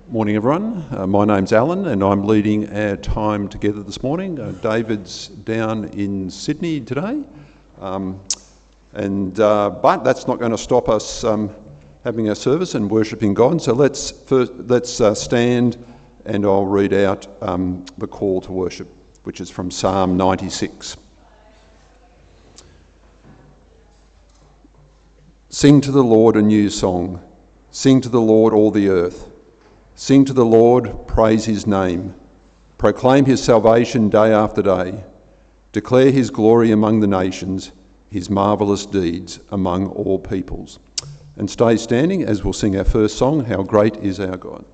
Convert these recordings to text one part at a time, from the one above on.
Morning everyone, my name's Alan and I'm leading our time together this morning. David's down in Sydney today, but that's not going to stop us having our service and worshipping God. So let's stand and I'll read out the call to worship, which is from Psalm 96. Sing to the Lord a new song. Sing to the Lord all the earth. Sing to the Lord, praise his name. Proclaim his salvation day after day. Declare his glory among the nations, his marvellous deeds among all peoples. And stay standing as we'll sing our first song, How Great Is Our God.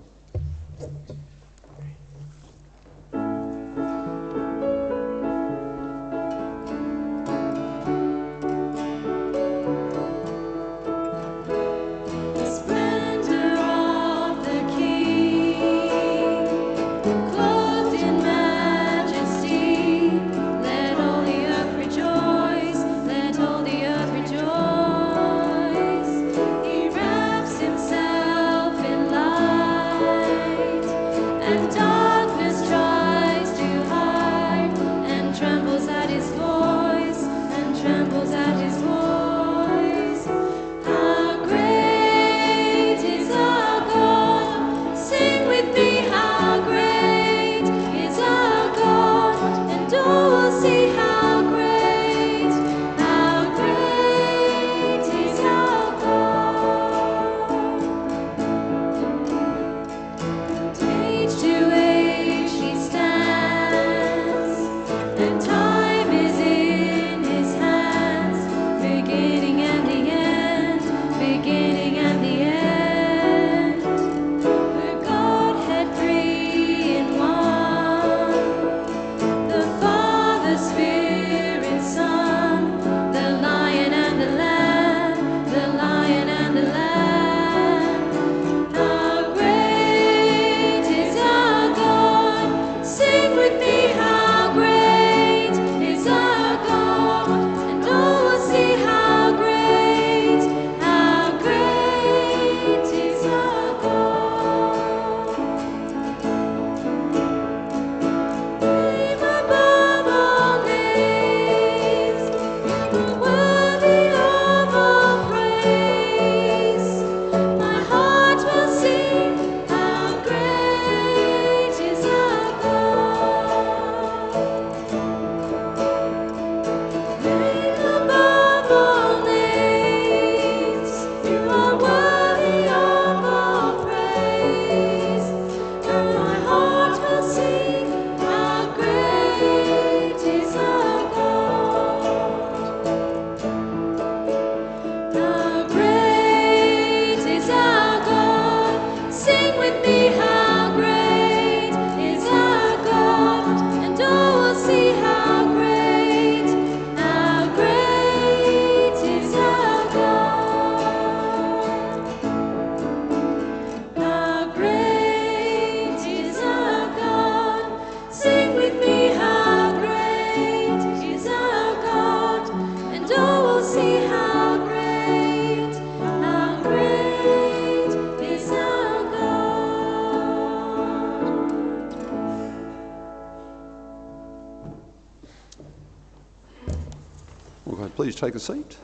Please take a seat.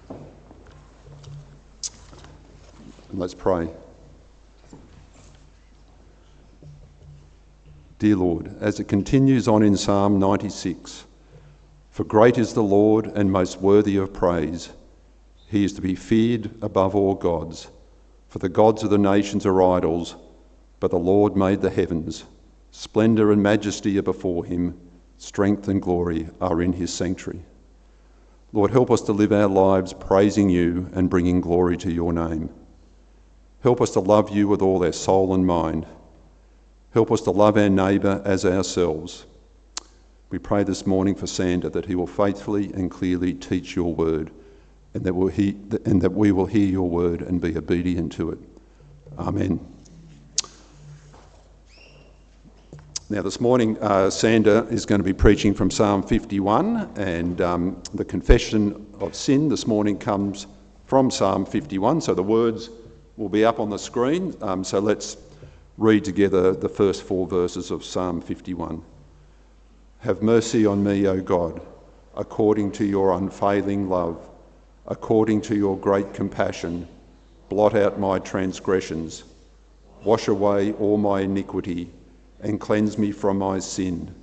And let's pray. Dear Lord, as it continues on in Psalm 96, for great is the Lord and most worthy of praise. He is to be feared above all gods. For the gods of the nations are idols, but the Lord made the heavens. Splendour and majesty are before him. Strength and glory are in his sanctuary. Lord, help us to live our lives praising you and bringing glory to your name. Help us to love you with all our soul and mind. Help us to love our neighbour as ourselves. We pray this morning for Sander that he will faithfully and clearly teach your word and that we will hear your word and be obedient to it. Amen. Now this morning, Sander is going to be preaching from Psalm 51, and the confession of sin this morning comes from Psalm 51, so the words will be up on the screen. So let's read together the first 4 verses of Psalm 51. Have mercy on me, O God, according to your unfailing love, according to your great compassion. Blot out my transgressions. Wash away all my iniquity and cleanse me from my sin.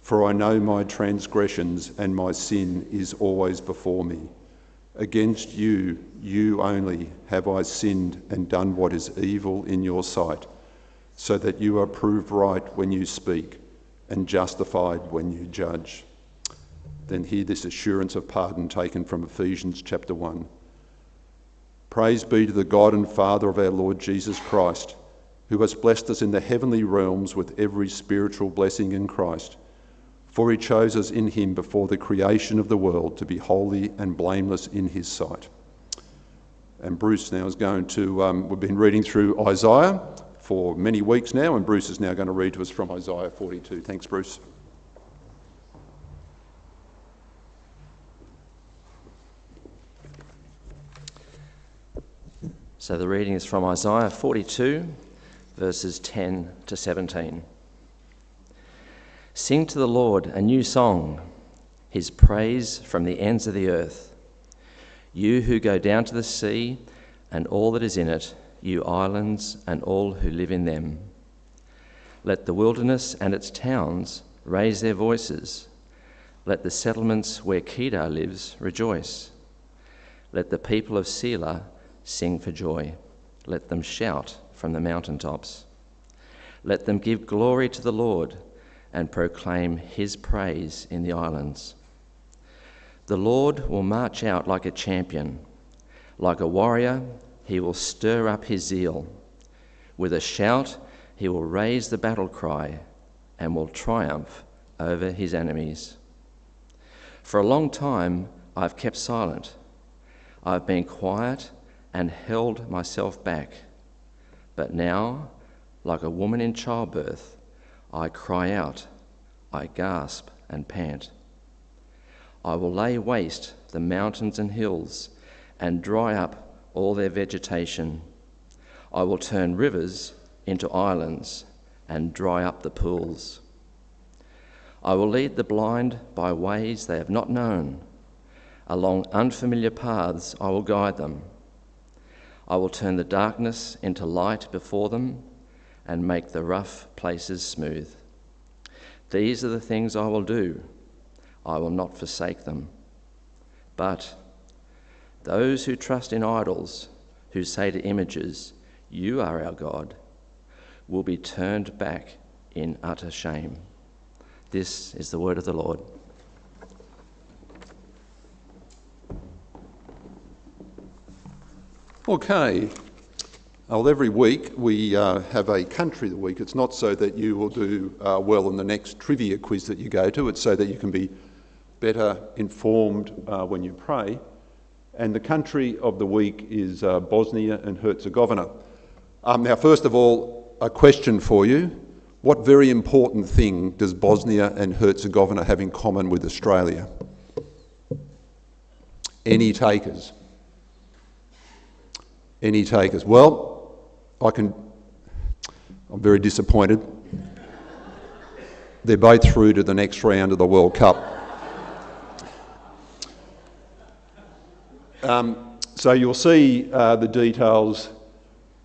For I know my transgressions, and my sin is always before me. Against you, you only, have I sinned and done what is evil in your sight, so that you are proved right when you speak and justified when you judge. Then hear this assurance of pardon taken from Ephesians chapter 1. Praise be to the God and Father of our Lord Jesus Christ, who has blessed us in the heavenly realms with every spiritual blessing in Christ. For he chose us in him before the creation of the world to be holy and blameless in his sight. And Bruce now is going to, we've been reading through Isaiah for many weeks now, and Bruce is now going to read to us from Isaiah 42. Thanks, Bruce. So the reading is from Isaiah 42, verses 10 to 17. Sing to the Lord a new song, his praise from the ends of the earth. You who go down to the sea and all that is in it, you islands and all who live in them. Let the wilderness and its towns raise their voices. Let the settlements where Kedar lives rejoice. Let the people of Selah sing for joy. Let them shout from the mountaintops. Let them give glory to the Lord and proclaim his praise in the islands. The Lord will march out like a champion. Like a warrior, he will stir up his zeal. With a shout, he will raise the battle cry and will triumph over his enemies. For a long time, I've kept silent. I've been quiet and held myself back. But now, like a woman in childbirth, I cry out, I gasp and pant. I will lay waste the mountains and hills and dry up all their vegetation. I will turn rivers into islands and dry up the pools. I will lead the blind by ways they have not known. Along unfamiliar paths I will guide them. I will turn the darkness into light before them and make the rough places smooth. These are the things I will do. I will not forsake them. But those who trust in idols, who say to images, "You are our God," will be turned back in utter shame. This is the word of the Lord. Okay. Well, every week we have a country of the week. It's not so that you will do well in the next trivia quiz that you go to. It's so that you can be better informed when you pray. And the country of the week is Bosnia and Herzegovina. Now, first of all, a question for you. What very important thing does Bosnia and Herzegovina have in common with Australia? Any takers? Any takers? Well, I'm very disappointed. They're both through to the next round of the World Cup. So you'll see the details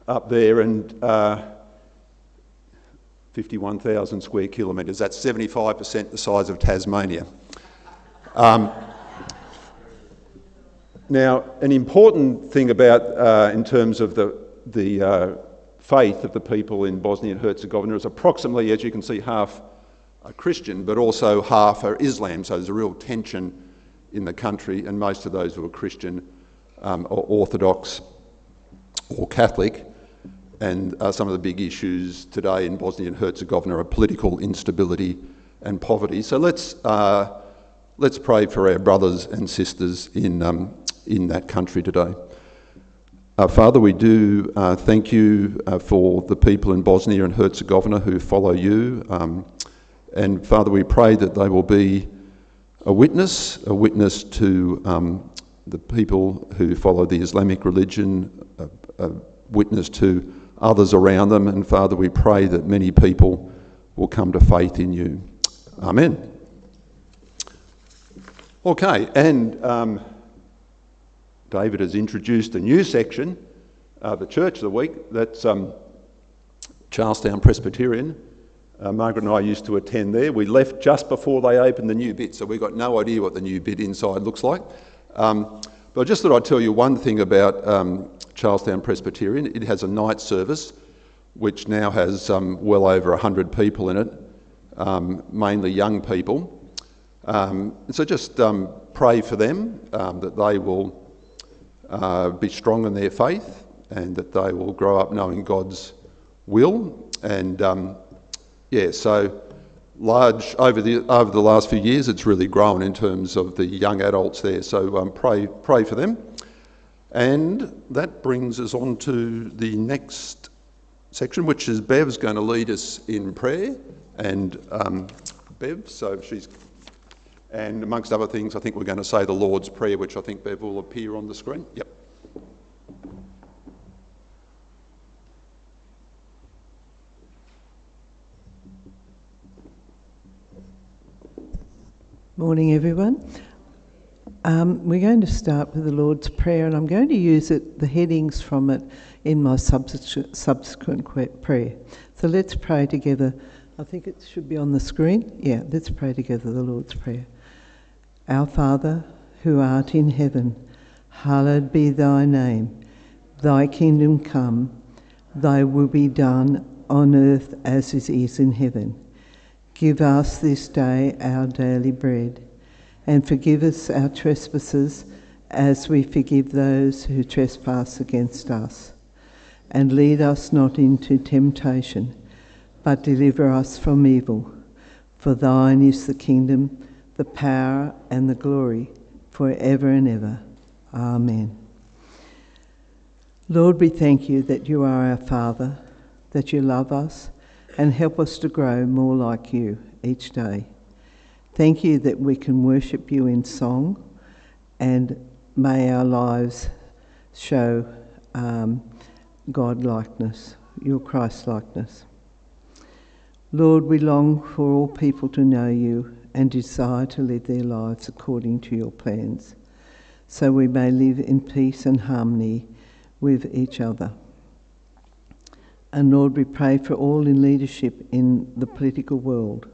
up there, and 51,000 square kilometres. That's 75% the size of Tasmania. Now, an important thing about, in terms of the faith of the people in Bosnia and Herzegovina is approximately, as you can see, half are Christian, but also half are Islam. So there's a real tension in the country, and most of those who are Christian are Orthodox or Catholic. And some of the big issues today in Bosnia and Herzegovina are political instability and poverty. So let's pray for our brothers and sisters in that country today. Father, we do thank you for the people in Bosnia and Herzegovina who follow you. And Father, we pray that they will be a witness to the people who follow the Islamic religion, a witness to others around them. And Father, we pray that many people will come to faith in you. Amen. Okay, and David has introduced a new section, the Church of the Week. That's Charlestown Presbyterian. Margaret and I used to attend there. We left just before they opened the new bit, so we've got no idea what the new bit inside looks like. But I just thought I'd tell you one thing about Charlestown Presbyterian. It has a night service, which now has well over 100 people in it, mainly young people. So just pray for them, that they will be strong in their faith and that they will grow up knowing God's will. And so large over the last few years, it's really grown in terms of the young adults there. So pray for them. And that brings us on to the next section, which is Bev's going to lead us in prayer. And Bev, so she's, and amongst other things, I think we're going to say the Lord's Prayer, which I think Bev will appear on the screen. Yep. Morning, everyone. We're going to start with the Lord's Prayer, and I'm going to use the headings from it in my subsequent prayer. So let's pray together. I think it should be on the screen. Yeah, let's pray together the Lord's Prayer. Our Father, who art in heaven, hallowed be thy name. Thy kingdom come, thy will be done on earth as it is in heaven. Give us this day our daily bread, and forgive us our trespasses as we forgive those who trespass against us. And lead us not into temptation, but deliver us from evil. For thine is the kingdom, the power and the glory, forever and ever. Amen. Lord, we thank you that you are our Father, that you love us, and help us to grow more like you each day. Thank you that we can worship you in song, and may our lives show God-likeness, your Christ-likeness. Lord, we long for all people to know you and desire to live their lives according to your plans, so we may live in peace and harmony with each other. And Lord, we pray for all in leadership in the political world,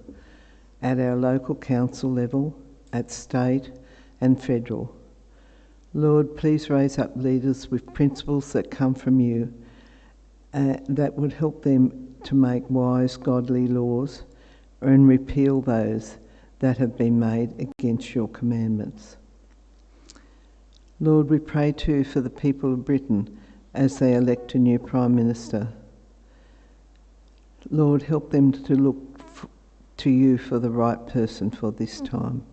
at our local council level, at state and federal. Lord, please raise up leaders with principles that come from you, that would help them to make wise, godly laws and repeal those that have been made against your commandments. Lord, we pray too for the people of Britain as they elect a new Prime Minister. Lord, help them to look to you for the right person for this time.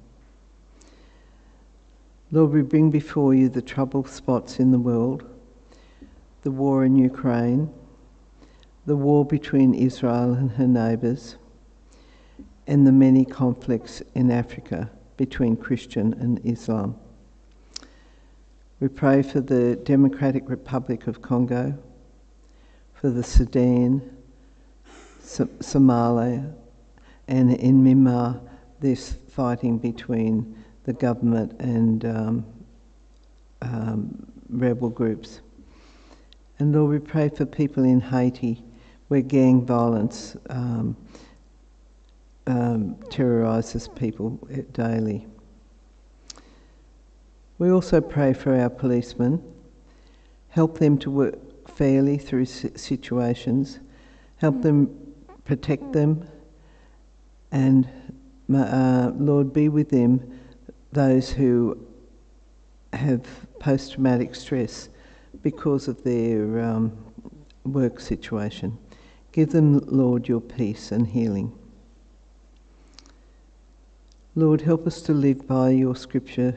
Lord, we bring before you the trouble spots in the world, the war in Ukraine, the war between Israel and her neighbours, and the many conflicts in Africa between Christian and Islam. We pray for the Democratic Republic of Congo, for the Sudan, Somalia, and in Myanmar there's fighting between the government and rebel groups. And Lord, we pray for people in Haiti where gang violence terrorises people daily. We also pray for our policemen, help them to work fairly through situations, help them protect them, and Lord, be with them, those who have post-traumatic stress because of their work situation. Give them, Lord, your peace and healing. Lord, help us to live by your scripture.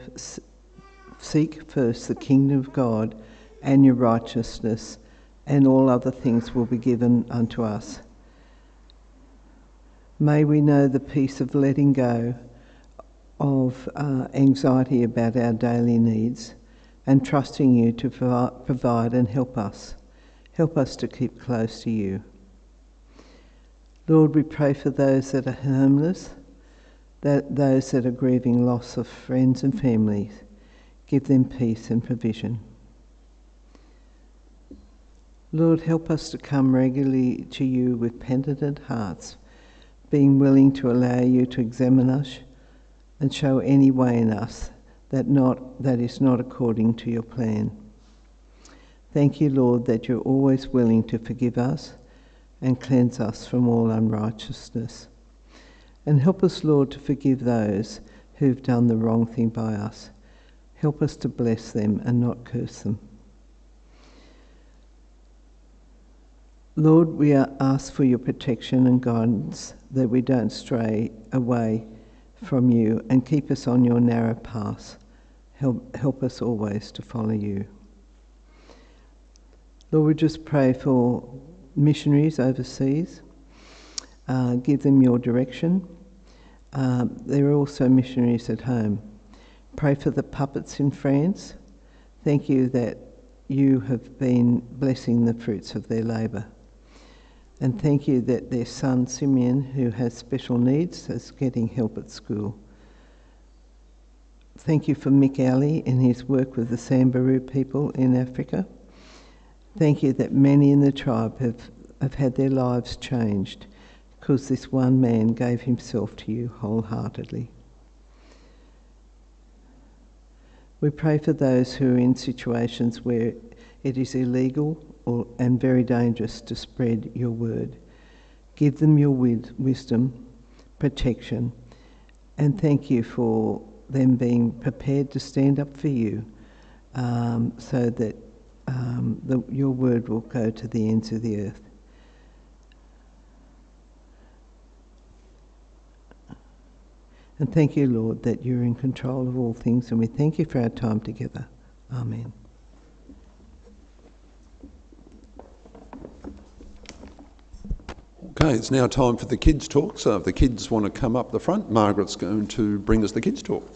Seek first the kingdom of God and your righteousness, and all other things will be given unto us. May we know the peace of letting go of anxiety about our daily needs and trusting you to provide and help us. Help us to keep close to you. Lord, we pray for those that are homeless, those that are grieving loss of friends and families. Give them peace and provision. Lord, help us to come regularly to you with penitent hearts, being willing to allow you to examine us and show any way in us that is not according to your plan. Thank you, Lord, that you're always willing to forgive us and cleanse us from all unrighteousness. And help us, Lord, to forgive those who've done the wrong thing by us. Help us to bless them and not curse them. Lord, we ask for your protection and guidance, that we don't stray away from you, and keep us on your narrow path. Help us always to follow you. Lord, we just pray for missionaries overseas. Give them your direction. There are also missionaries at home. Pray for the puppets in France. Thank you that you have been blessing the fruits of their labour. And thank you that their son Simeon, who has special needs, is getting help at school. Thank you for Mick Alley and his work with the Samburu people in Africa. Thank you that many in the tribe have had their lives changed because this one man gave himself to you wholeheartedly. We pray for those who are in situations where it is illegal and very dangerous to spread your word. Give them your wisdom, protection, and thank you for them being prepared to stand up for you, so that your word will go to the ends of the earth. And thank you, Lord, that you're in control of all things, and we thank you for our time together. Amen. Okay, it's now time for the kids' talk. So if the kids want to come up the front, Margaret's going to bring us the kids' talk.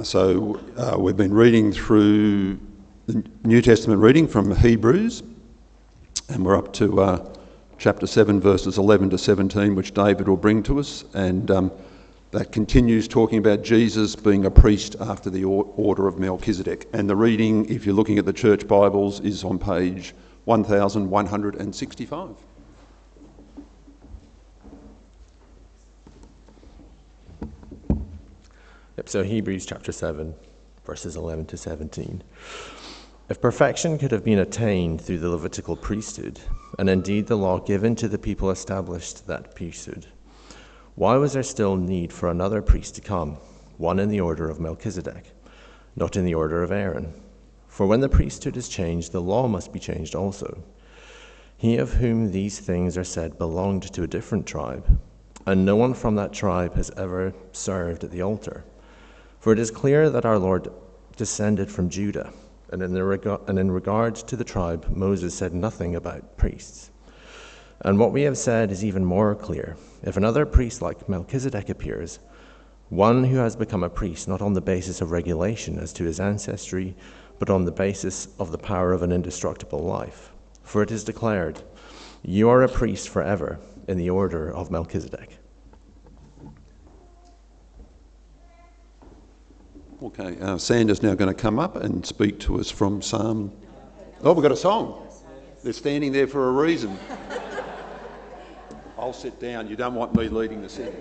We've been reading through the New Testament reading from Hebrews, and we're up to chapter 7, verses 11 to 17, which David will bring to us, and that continues talking about Jesus being a priest after the order of Melchizedek. And the reading, if you're looking at the church Bibles, is on page 1165. So Hebrews chapter 7, verses 11 to 17. If perfection could have been attained through the Levitical priesthood, and indeed the law given to the people established that priesthood, why was there still need for another priest to come, one in the order of Melchizedek, not in the order of Aaron? For when the priesthood is changed, the law must be changed also. He of whom these things are said belonged to a different tribe, and no one from that tribe has ever served at the altar. For it is clear that our Lord descended from Judah, and in regard to the tribe, Moses said nothing about priests. And what we have said is even more clear. If another priest like Melchizedek appears, one who has become a priest not on the basis of regulation as to his ancestry, but on the basis of the power of an indestructible life. For it is declared, "You are a priest forever in the order of Melchizedek." Okay, Sandra's now going to come up and speak to us from Psalm... Oh, we've got a song. They're standing there for a reason. I'll sit down. You don't want me leading the singing.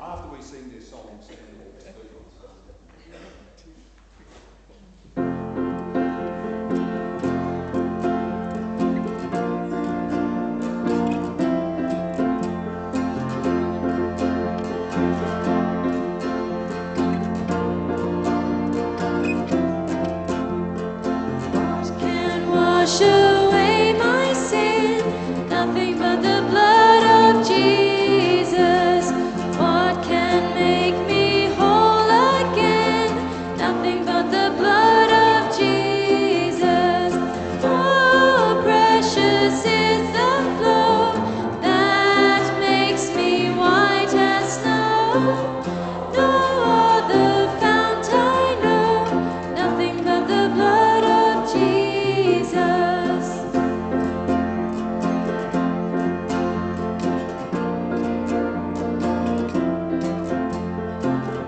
After we sing this song, Sandra will speak on Psalm. Wash away my sin, nothing but the blood of Jesus. What can make me whole again? Nothing but the blood of Jesus. Oh, precious is the flow that makes me white as snow. No other fount I know, nothing but the blood of Jesus.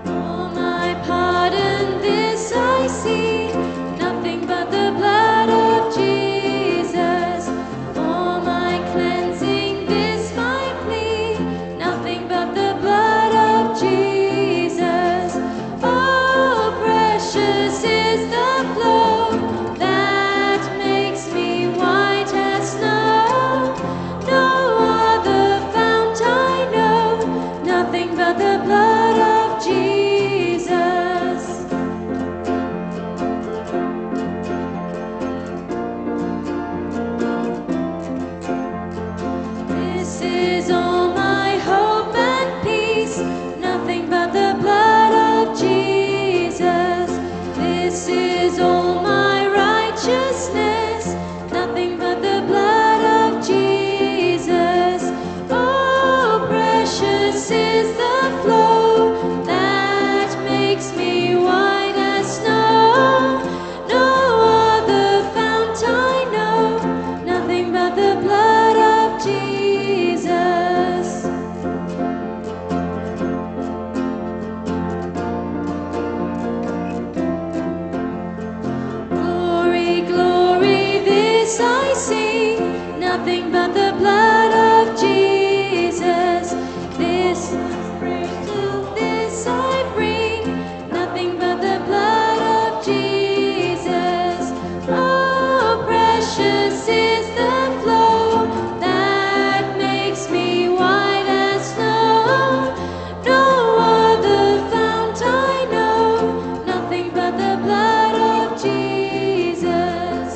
All my pardon, this I see, nothing but the blood of Jesus. All my cleansing, this my plea, nothing but the blood of Jesus. Oh, precious is the flow that makes me white as snow. No other fount I know, nothing but the blood of Jesus. This is all my hope and peace, nothing but the blood of Jesus. This is all my righteousness, nothing but the blood of Jesus. Oh, precious is the flow that makes me white as snow. No other fount I know, nothing but the blood of Jesus. Glory, glory, this I sing, nothing but the blood of Jesus. This I bring, nothing but the blood of Jesus. Oh, precious is the flow that makes me white as snow. No other fount I know, nothing but the blood of Jesus.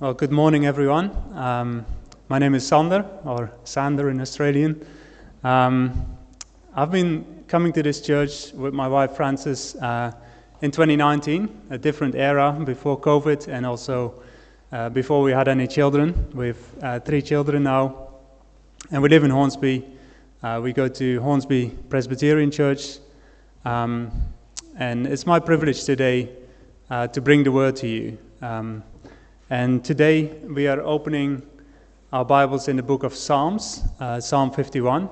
Well, good morning, everyone. My name is Sander, or Sander in Australian. I've been coming to this church with my wife Frances in 2019, a different era before COVID, and also before we had any children. We've 3 children now, and we live in Hornsby. We go to Hornsby Presbyterian Church, and it's my privilege today to bring the word to you. And today we are opening our Bibles in the book of Psalms, Psalm 51.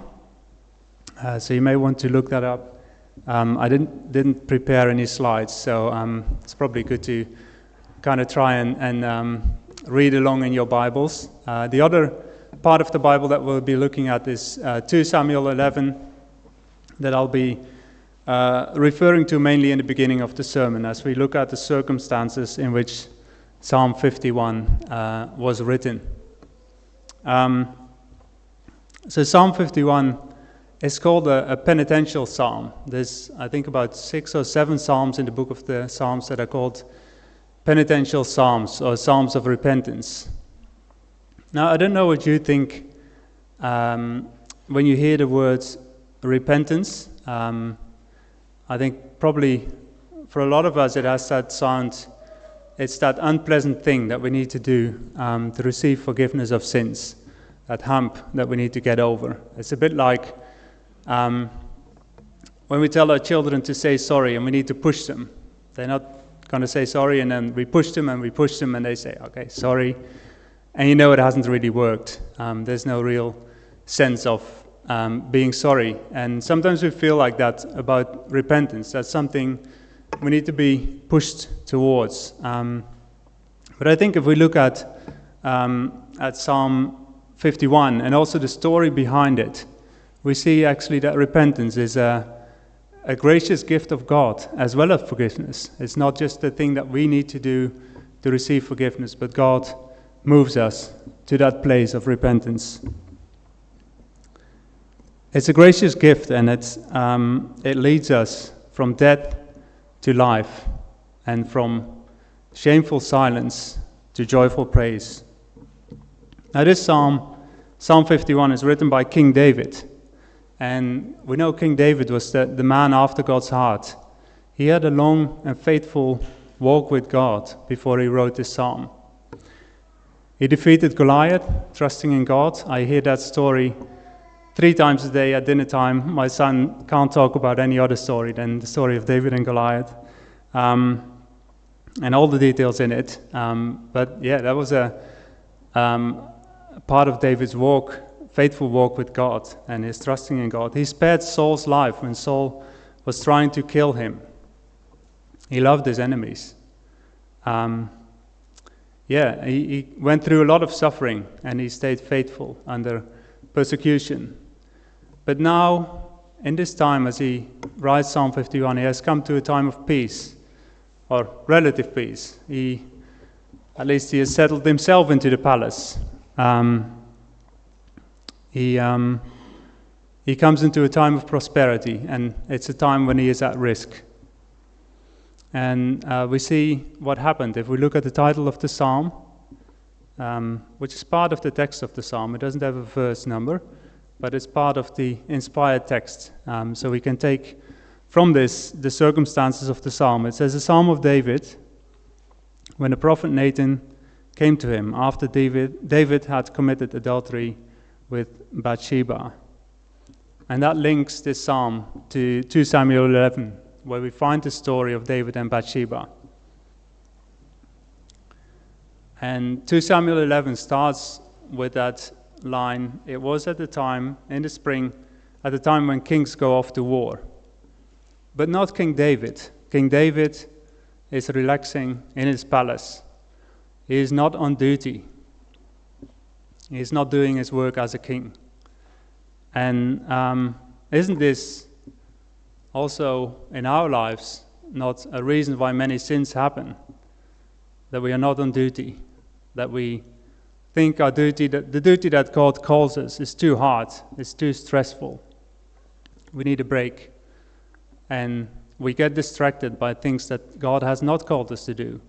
So you may want to look that up. I didn't prepare any slides, so it's probably good to kind of try and read along in your Bibles. The other part of the Bible that we'll be looking at is 2 Samuel 11, that I'll be referring to mainly in the beginning of the sermon as we look at the circumstances in which Psalm 51 was written. So Psalm 51 is called a penitential psalm. There's, I think, about 6 or 7 psalms in the book of the Psalms that are called penitential psalms, or psalms of repentance. Now, I don't know what you think when you hear the words repentance. I think probably for a lot of us it has that sound. It's that unpleasant thing that we need to do to receive forgiveness of sins, that hump that we need to get over. It's a bit like when we tell our children to say sorry and we need to push them. They're not going to say sorry, and then we push them and they say, okay, sorry. And you know it hasn't really worked. There's no real sense of being sorry. And sometimes we feel like that about repentance. That's something we need to be pushed towards. But I think if we look at Psalm 51 and also the story behind it, we see actually that repentance is a gracious gift of God as well as forgiveness. It's not just the thing that we need to do to receive forgiveness, but God moves us to that place of repentance. It's a gracious gift, and it leads us from death to life, and from shameful silence to joyful praise. Now this Psalm 51, is written by King David. And we know King David was the man after God's heart. He had a long and faithful walk with God before he wrote this psalm. He defeated Goliath, trusting in God. I hear that story 3 times a day at dinner time. My son can't talk about any other story than the story of David and Goliath, and all the details in it. But yeah, that was a part of David's walk, faithful walk with God, and his trusting in God. He spared Saul's life when Saul was trying to kill him. He loved his enemies. He went through a lot of suffering, and he stayed faithful under persecution. But now, in this time, as he writes Psalm 51, he has come to a time of peace, or relative peace. At least he has settled himself into the palace. He comes into a time of prosperity, and it's a time when he is at risk. And we see what happened. If we look at the title of the psalm, which is part of the text of the psalm, it doesn't have a verse number, but it's part of the inspired text. So we can take from this the circumstances of the psalm. It says, a psalm of David, when the prophet Nathan came to him after David had committed adultery with Bathsheba. And that links this psalm to 2 Samuel 11, where we find the story of David and Bathsheba. And 2 Samuel 11 starts with that line, it was at the time, in the spring, at the time when kings go off to war. But not King David. King David is relaxing in his palace. He is not on duty. He is not doing his work as a king. And isn't this also in our lives not a reason why many sins happen? That we are not on duty, that we think our duty, the duty that God calls us, is too hard, it's too stressful. We need a break. And we get distracted by things that God has not called us to do.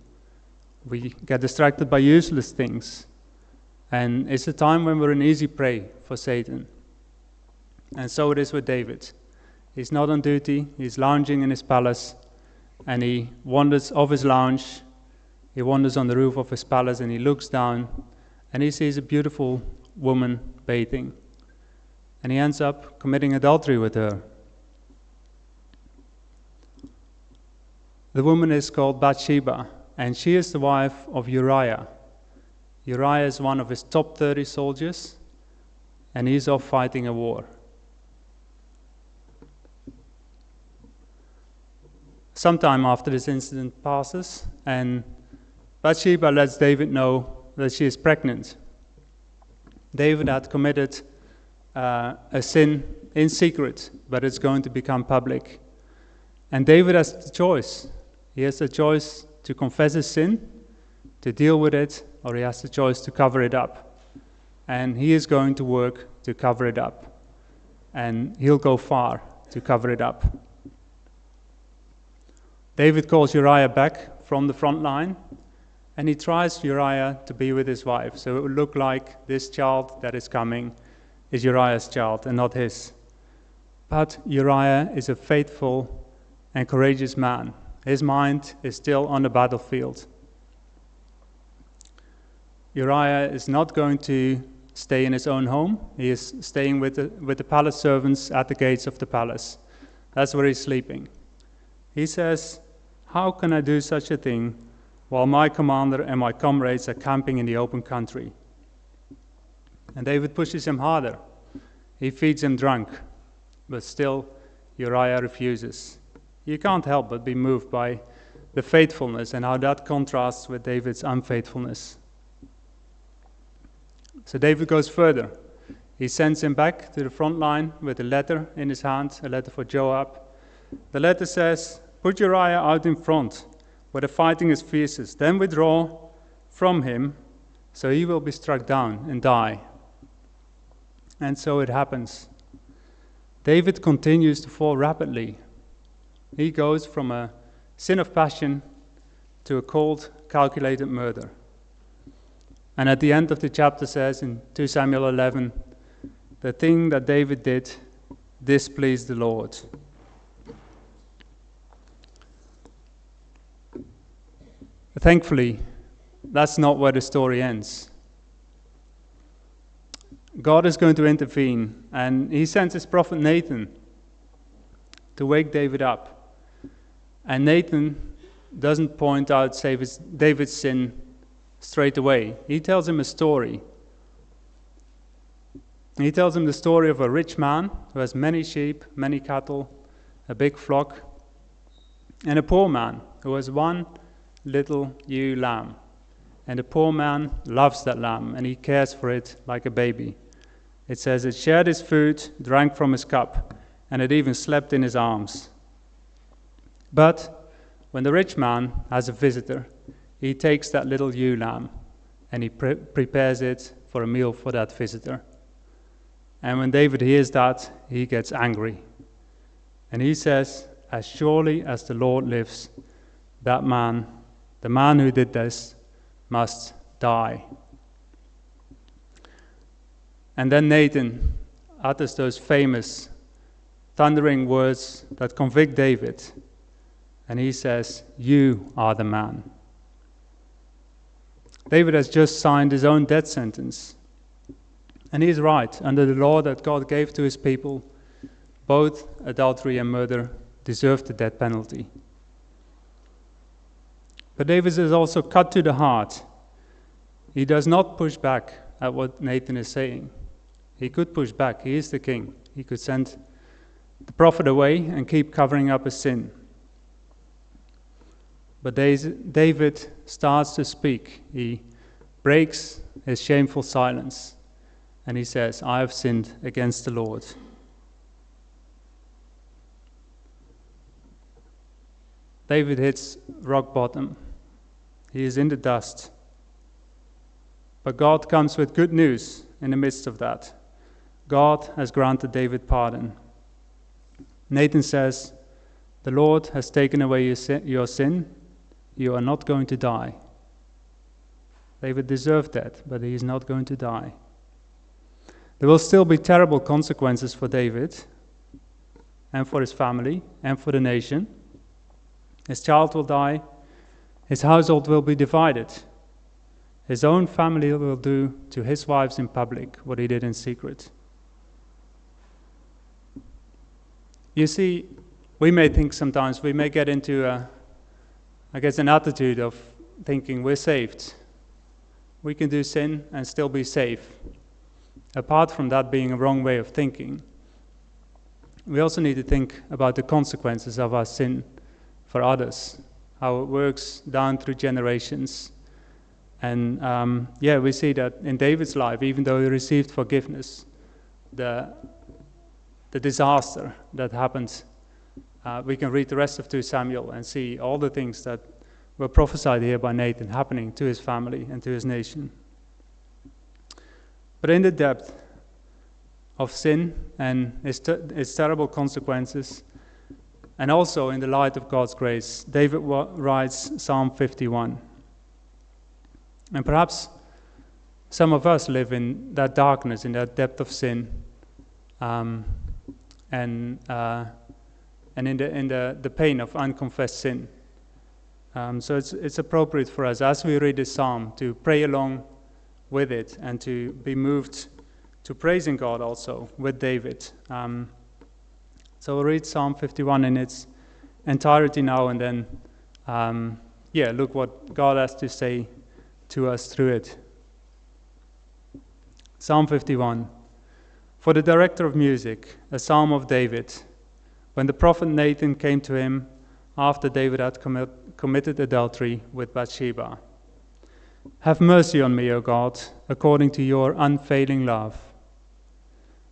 We get distracted by useless things. And it's a time when we're an easy prey for Satan. And so it is with David. He's not on duty, he's lounging in his palace, and he wanders off his lounge, he wanders on the roof of his palace, and he looks down, and he sees a beautiful woman bathing. And he ends up committing adultery with her. The woman is called Bathsheba, and she is the wife of Uriah. Uriah is one of his top 30 soldiers, and he's off fighting a war. Sometime after this incident passes, and Bathsheba lets David know that she is pregnant. David had committed a sin in secret, but it's going to become public. And David has the choice. He has the choice to confess his sin, to deal with it, or he has the choice to cover it up. And he is going to work to cover it up. And he'll go far to cover it up. David calls Uriah back from the front line, and he tries Uriah to be with his wife. So it would look like this child that is coming is Uriah's child and not his. But Uriah is a faithful and courageous man. His mind is still on the battlefield. Uriah is not going to stay in his own home. He is staying with the palace servants at the gates of the palace. That's where he's sleeping. He says, "How can I do such a thing while my commander and my comrades are camping in the open country?" And David pushes him harder. He feeds him drunk, but still Uriah refuses. You can't help but be moved by the faithfulness and how that contrasts with David's unfaithfulness. So David goes further. He sends him back to the front line with a letter in his hand, a letter for Joab. The letter says, "Put Uriah out in front, where the fighting is fiercest, then withdraw from him, so he will be struck down and die." And so it happens. David continues to fall rapidly. He goes from a sin of passion to a cold, calculated murder. And at the end of the chapter says in 2 Samuel 11, the thing that David did displeased the Lord. Thankfully, that's not where the story ends. God is going to intervene, and he sends his prophet Nathan to wake David up. And Nathan doesn't point out David's sin straight away. He tells him a story. He tells him the story of a rich man who has many sheep, many cattle, a big flock, and a poor man who has one little ewe lamb. And the poor man loves that lamb, and he cares for it like a baby. It says it shared his food, drank from his cup, and it even slept in his arms. But when the rich man has a visitor, he takes that little ewe lamb and he prepares it for a meal for that visitor. And when David hears that, he gets angry. And he says, "As surely as the Lord lives, that man, the man who did this, must die." And then Nathan utters those famous thundering words that convict David. And he says, "You are the man." David has just signed his own death sentence. And he's right. Under the law that God gave to his people, both adultery and murder deserve the death penalty. But David is also cut to the heart. He does not push back at what Nathan is saying. He could push back. He is the king. He could send the prophet away and keep covering up his sin. But David starts to speak. He breaks his shameful silence. And he says, "I have sinned against the Lord." David hits rock bottom. He is in the dust. But God comes with good news in the midst of that. God has granted David pardon. Nathan says, "The Lord has taken away your sin. You are not going to die." David deserved that, but he is not going to die. There will still be terrible consequences for David and for his family and for the nation. His child will die. His household will be divided. His own family will do to his wives in public what he did in secret. You see, we may think sometimes, we may get into an attitude of thinking we're saved. We can do sin and still be safe. Apart from that being a wrong way of thinking, we also need to think about the consequences of our sin for others, how it works down through generations. And we see that in David's life, even though he received forgiveness, the disaster that happened, we can read the rest of 2 Samuel and see all the things that were prophesied here by Nathan happening to his family and to his nation. But in the depth of sin and its terrible consequences, and also in the light of God's grace, David writes Psalm 51. And perhaps some of us live in that darkness, in that depth of sin, and in the pain of unconfessed sin. So it's appropriate for us, as we read this psalm, to pray along with it and to be moved to praising God also with David. So we'll read Psalm 51 in its entirety now, and then look what God has to say to us through it. Psalm 51. For the director of music, a psalm of David, when the prophet Nathan came to him after David had committed adultery with Bathsheba. Have mercy on me, O God, according to your unfailing love.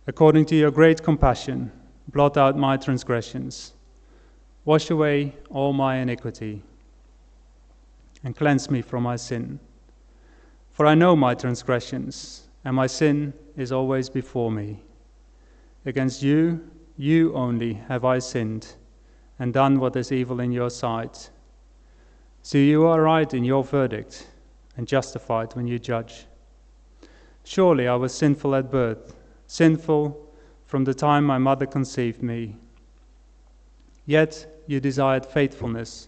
According to your great compassion, blot out my transgressions. Wash away all my iniquity, and cleanse me from my sin. For I know my transgressions, and my sin is always before me. Against you, you only have I sinned, and done what is evil in your sight. So you are right in your verdict, and justified when you judge. Surely I was sinful at birth, sinful from the time my mother conceived me. Yet you desired faithfulness,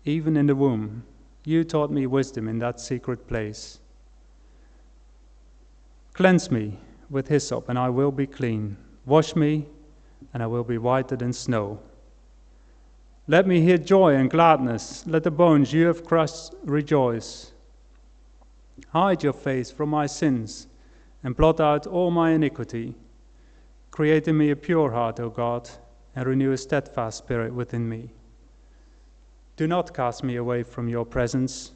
even in the womb. You taught me wisdom in that secret place. Cleanse me with hyssop, and I will be clean. Wash me, and I will be whiter than snow. Let me hear joy and gladness. Let the bones you have crushed rejoice. Hide your face from my sins, and blot out all my iniquity. Create in me a pure heart, O God, and renew a steadfast spirit within me. Do not cast me away from your presence,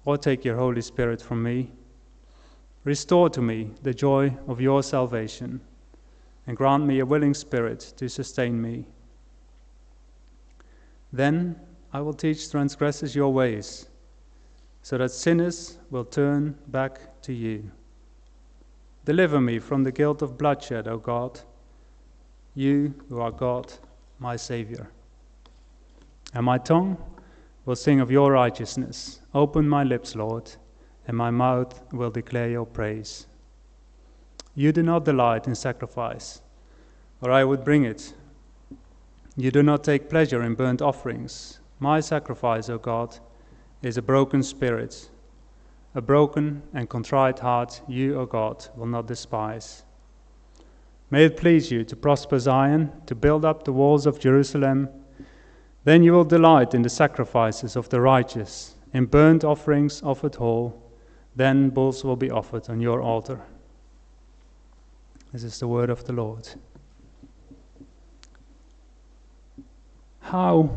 or take your Holy Spirit from me. Restore to me the joy of your salvation, and grant me a willing spirit to sustain me. Then I will teach transgressors your ways, so that sinners will turn back to you. Deliver me from the guilt of bloodshed, O God, you who are God, my Savior. And my tongue will sing of your righteousness. Open my lips, Lord, and my mouth will declare your praise. You do not delight in sacrifice, or I would bring it. You do not take pleasure in burnt offerings. My sacrifice, O God, is a broken spirit. A broken and contrite heart you, O God, will not despise. May it please you to prosper Zion, to build up the walls of Jerusalem. Then you will delight in the sacrifices of the righteous, in burnt offerings offered whole. Then bulls will be offered on your altar. This is the word of the Lord. How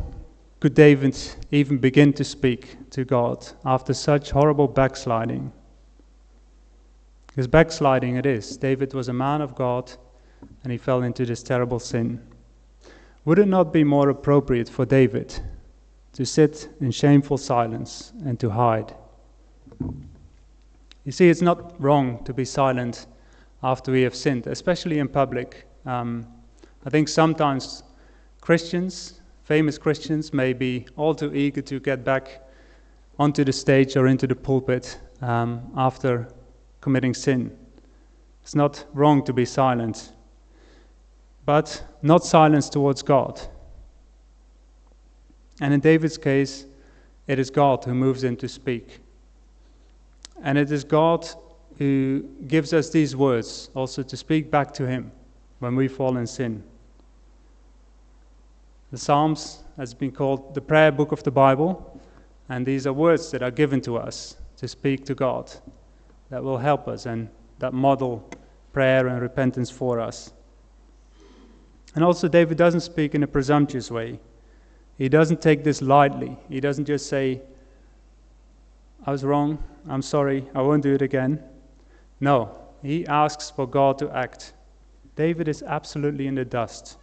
could David even begin to speak to God after such horrible backsliding? Because backsliding it is. David was a man of God, and he fell into this terrible sin. Would it not be more appropriate for David to sit in shameful silence and to hide? You see, it's not wrong to be silent after we have sinned, especially in public. I think sometimes Christians, famous Christians, may be all too eager to get back onto the stage or into the pulpit after committing sin. It's not wrong to be silent, but not silence towards God. And in David's case, it is God who moves in to speak. And it is God who gives us these words also to speak back to him when we fall in sin. The Psalms has been called the prayer book of the Bible, and these are words that are given to us to speak to God that will help us and that model prayer and repentance for us. And also David doesn't speak in a presumptuous way. He doesn't take this lightly. He doesn't just say, I was wrong, I'm sorry, I won't do it again. No, he asks for God to act. David is absolutely in the dust.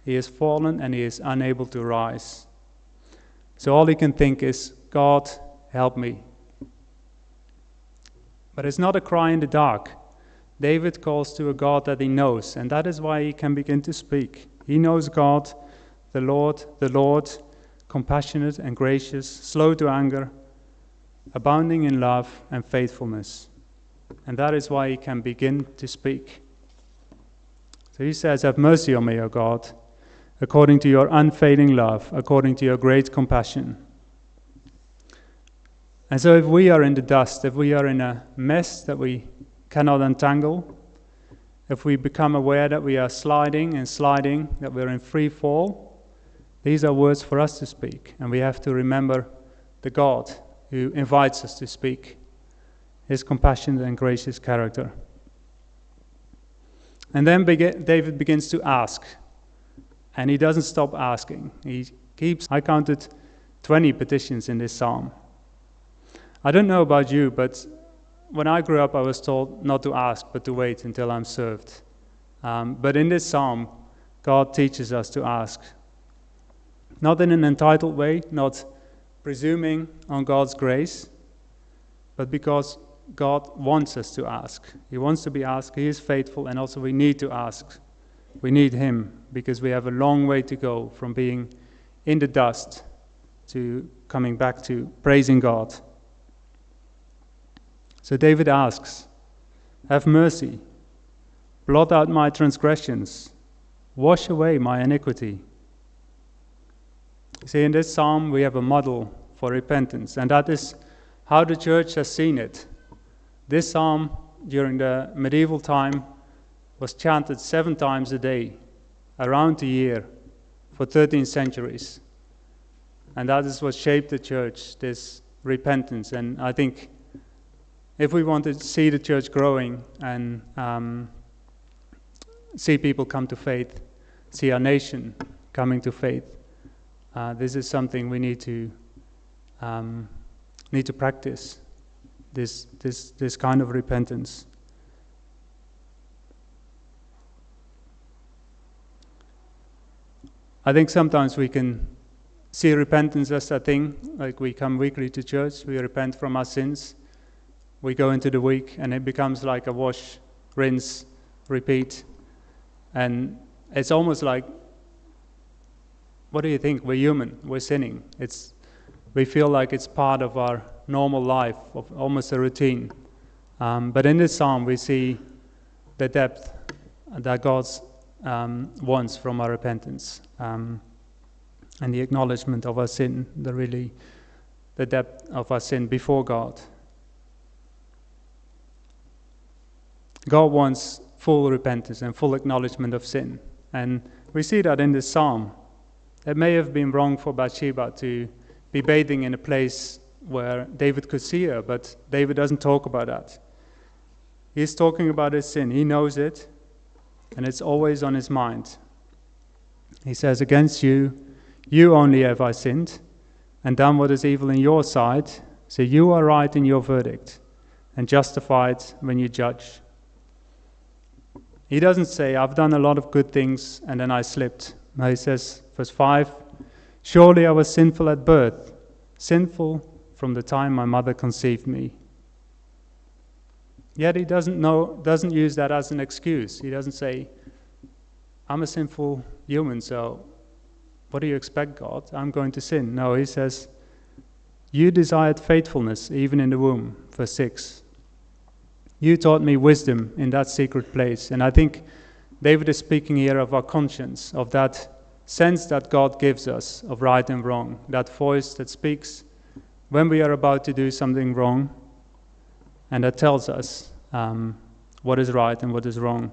He has fallen and he is unable to rise. So all he can think is, God, help me. But it's not a cry in the dark. David calls to a God that he knows, and that is why he can begin to speak. He knows God, the Lord, compassionate and gracious, slow to anger, abounding in love and faithfulness. And that is why he can begin to speak. So he says, have mercy on me, O God, according to your unfailing love, according to your great compassion. And so if we are in the dust, if we are in a mess that we cannot untangle, if we become aware that we are sliding, that we're in free fall, these are words for us to speak. And we have to remember the God who invites us to speak, his compassionate and gracious character. And then David begins to ask. And he doesn't stop asking. I counted 20 petitions in this psalm. I don't know about you, but when I grew up, I was told not to ask, but to wait until I'm served. But in this psalm, God teaches us to ask. Not in an entitled way, not presuming on God's grace, but because God wants us to ask. He wants to be asked. He is faithful, and also we need to ask. We need him because we have a long way to go from being in the dust to coming back to praising God. So David asks, have mercy, blot out my transgressions, wash away my iniquity. See, in this psalm we have a model for repentance, and that is how the church has seen it. This psalm, during the medieval time, was chanted 7 times a day, around the year, for 13 centuries. And that is what shaped the church, this repentance. And I think if we want to see the church growing and see people come to faith, see our nation coming to faith, this is something we need to practice, this kind of repentance. I think sometimes we can see repentance as a thing, like we come weekly to church, we repent from our sins, we go into the week, and it becomes like a wash, rinse, repeat. And it's almost like, what do you think? We're human, we're sinning. We feel like it's part of our normal life, of almost a routine. But in this psalm, we see the depth that God's wants from our repentance, and the acknowledgement of our sin, the depth of our sin before God. God wants full repentance and full acknowledgement of sin, and we see that in this psalm. It may have been wrong for Bathsheba to be bathing in a place where David could see her, but David doesn't talk about that. He's talking about his sin. He knows it, and it's always on his mind. He says, against you only have I sinned, and done what is evil in your sight, so you are right in your verdict, and justified when you judge. He doesn't say, I've done a lot of good things, and then I slipped. No, he says, verse 5, surely I was sinful at birth, sinful from the time my mother conceived me. Yet he doesn't use that as an excuse. He doesn't say, I'm a sinful human, so what do you expect, God? I'm going to sin. No, he says, you desired faithfulness even in the womb. verse 6. You taught me wisdom in that secret place. And I think David is speaking here of our conscience, of that sense that God gives us of right and wrong, that voice that speaks when we are about to do something wrong, and that tells us what is right and what is wrong.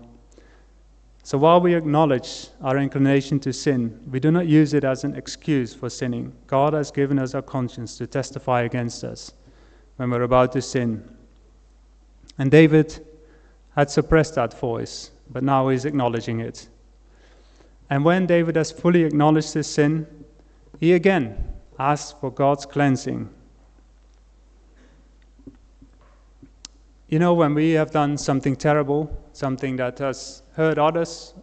So while we acknowledge our inclination to sin, we do not use it as an excuse for sinning. God has given us our conscience to testify against us when we're about to sin. And David had suppressed that voice, but now he's acknowledging it. And when David has fully acknowledged his sin, he again asks for God's cleansing. You know, when we have done something terrible, something that has hurt others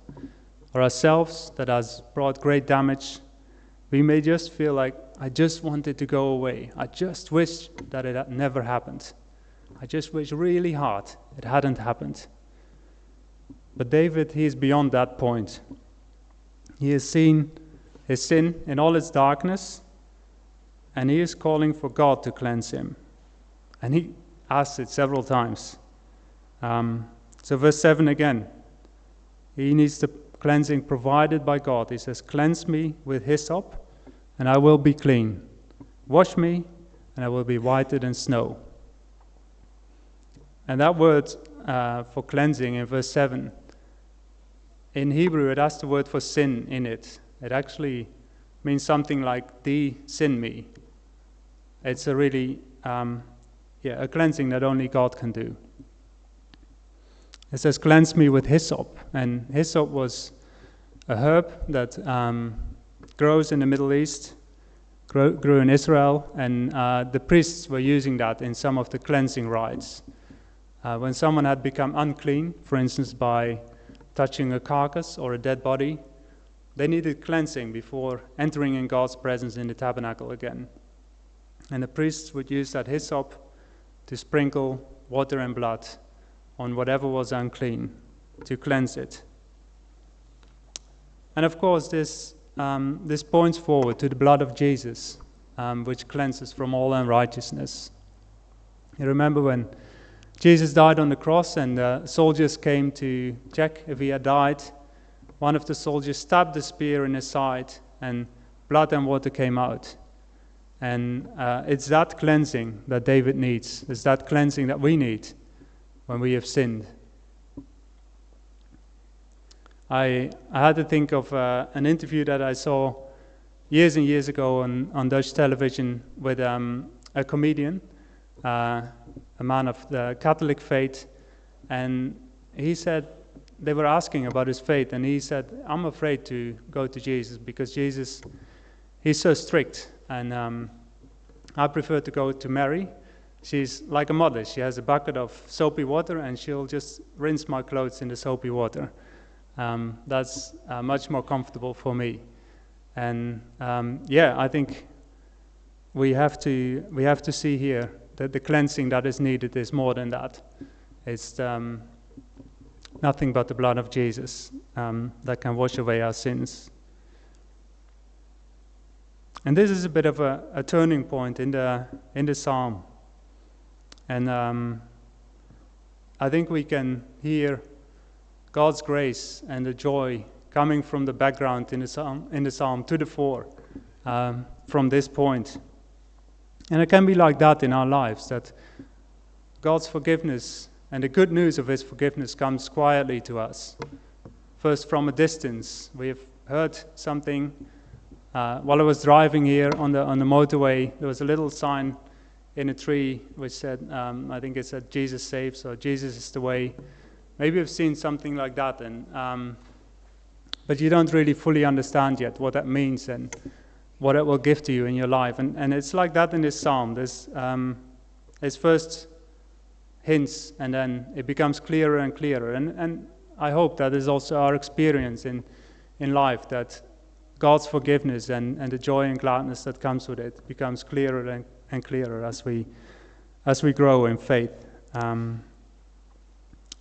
or ourselves, that has brought great damage, we may just feel like, I just want it to go away. I just wish that it had never happened. I just wish really hard it hadn't happened. But David, he is beyond that point. He has seen his sin in all its darkness, and he is calling for God to cleanse him. And he asks it several times. So verse 7 again, he needs the cleansing provided by God. He says, cleanse me with hyssop, and I will be clean. Wash me, and I will be whiter than snow. And that word for cleansing in verse 7, in Hebrew it has the word for sin in it. It actually means something like de-sin me. It's a really, a cleansing that only God can do. It says, cleanse me with hyssop. And hyssop was a herb that grows in the Middle East, grew in Israel, and the priests were using that in some of the cleansing rites. When someone had become unclean, for instance by touching a carcass or a dead body, they needed cleansing before entering in God's presence in the tabernacle again. And the priests would use that hyssop to sprinkle water and blood on whatever was unclean to cleanse it. And of course, this points forward to the blood of Jesus, which cleanses from all unrighteousness. You remember when Jesus died on the cross and the soldiers came to check if he had died. One of the soldiers stabbed the spear in his side and blood and water came out. And it's that cleansing that David needs. It's that cleansing that we need when we have sinned. I had to think of an interview that I saw years and years ago on Dutch television with a comedian, a man of the Catholic faith, and he said, they were asking about his faith, and he said, I'm afraid to go to Jesus because Jesus, he's so strict, and I prefer to go to Mary. She's like a mother. She has a bucket of soapy water, and she'll just rinse my clothes in the soapy water. That's much more comfortable for me. And I think we have to see here that the cleansing that is needed is more than that. It's nothing but the blood of Jesus that can wash away our sins. And this is a bit of a turning point in the psalm. And I think we can hear God's grace and the joy coming from the background in the psalm to the fore from this point. And it can be like that in our lives, that God's forgiveness and the good news of his forgiveness comes quietly to us. First from a distance. We have heard something. While I was driving here on the motorway, there was a little sign in a tree which said, I think it said, Jesus saves, or Jesus is the way. Maybe you've seen something like that, and but you don't really fully understand yet what that means and what it will give to you in your life. And it's like that in this psalm. There's first hints, and then it becomes clearer and clearer. And I hope that is also our experience in life, that God's forgiveness and the joy and gladness that comes with it becomes clearer and clearer as we grow in faith.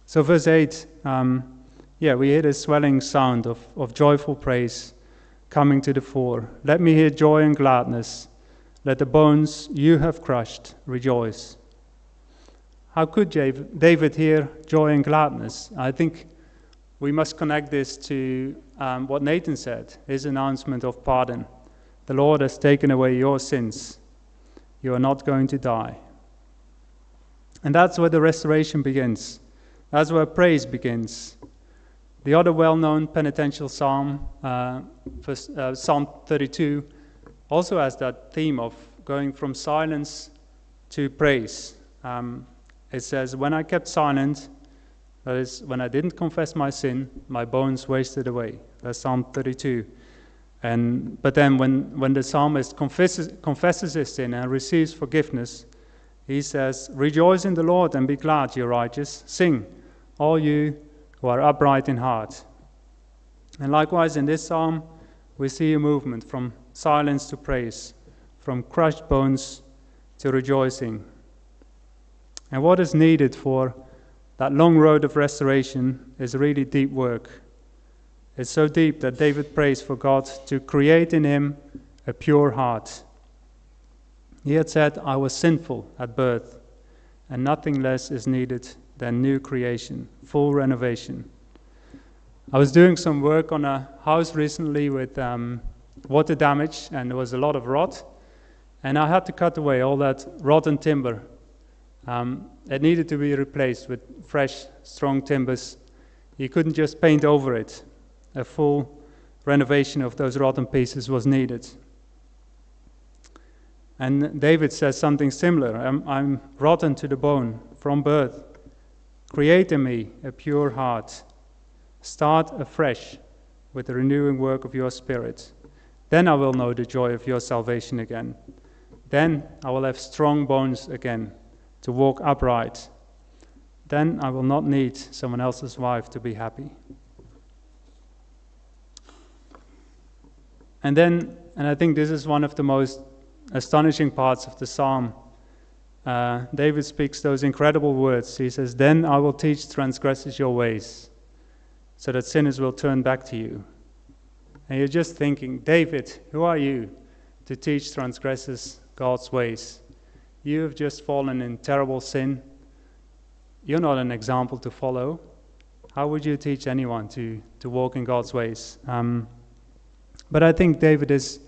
So verse 8, we hear the swelling sound of joyful praise coming to the fore. Let me hear joy and gladness. Let the bones you have crushed rejoice. how could David hear joy and gladness? I think we must connect this to what Nathan said, his announcement of pardon. The Lord has taken away your sins. You are not going to die. And that's where the restoration begins. That's where praise begins. The other well-known penitential psalm, Psalm 32, also has that theme of going from silence to praise. It says, when I kept silent, that is, when I didn't confess my sin, my bones wasted away. That's Psalm 32. But then when the psalmist confesses his sin and receives forgiveness, he says, rejoice in the Lord and be glad, you righteous. Sing, all you who are upright in heart. And likewise in this psalm, we see a movement from silence to praise, from crushed bones to rejoicing. And what is needed for that long road of restoration is really deep work. It's so deep that David prays for God to create in him a pure heart. He had said, I was sinful at birth, and nothing less is needed than new creation, full renovation. I was doing some work on a house recently with water damage, and there was a lot of rot, and I had to cut away all that rotten timber. It needed to be replaced with fresh, strong timbers. You couldn't just paint over it. A full renovation of those rotten pieces was needed. And David says something similar. I'm rotten to the bone from birth. Create in me a pure heart. Start afresh with the renewing work of your Spirit. Then I will know the joy of your salvation again. Then I will have strong bones again to walk upright. Then I will not need someone else's wife to be happy. And I think this is one of the most astonishing parts of the psalm. David speaks those incredible words. He says, then I will teach transgressors your ways, so that sinners will turn back to you. And you're just thinking, David, who are you to teach transgressors God's ways? You have just fallen in terrible sin. You're not an example to follow. How would you teach anyone to walk in God's ways? But I think David is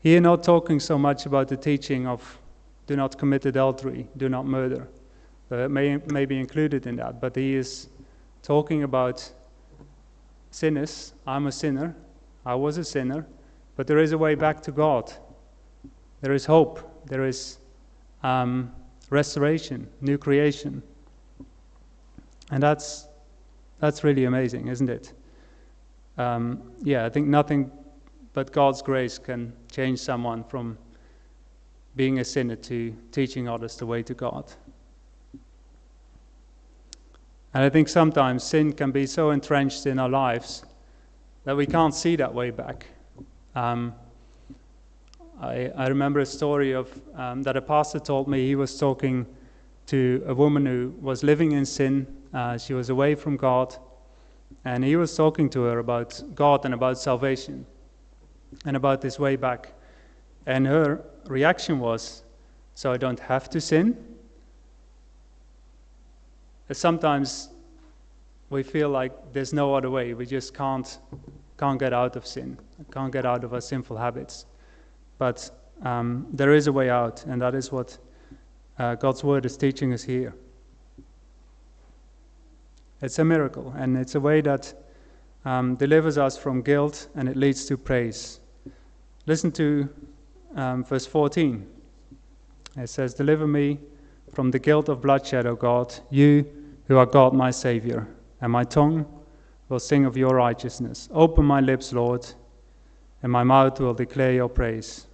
here not talking so much about the teaching of do not commit adultery, do not murder. It may be included in that, but he is talking about sinners. I'm a sinner. I was a sinner, but there is a way back to God. There is hope. There is restoration, new creation. And that's really amazing, isn't it? I think nothing but God's grace can change someone from being a sinner to teaching others the way to God. And I think sometimes sin can be so entrenched in our lives that we can't see that way back. I remember a story of that a pastor told me. He was talking to a woman who was living in sin. She was away from God, and he was talking to her about God and about salvation and about this way back. And her reaction was, so I don't have to sin? Sometimes we feel like there's no other way. We just can't get out of sin, can't get out of our sinful habits. But there is a way out, and that is what God's word is teaching us here. It's a miracle, and it's a way that delivers us from guilt, and it leads to praise. Listen to verse 14. It says, deliver me from the guilt of bloodshed, O God, you who are God my Savior, and my tongue will sing of your righteousness. Open my lips, Lord, and my mouth will declare your praise.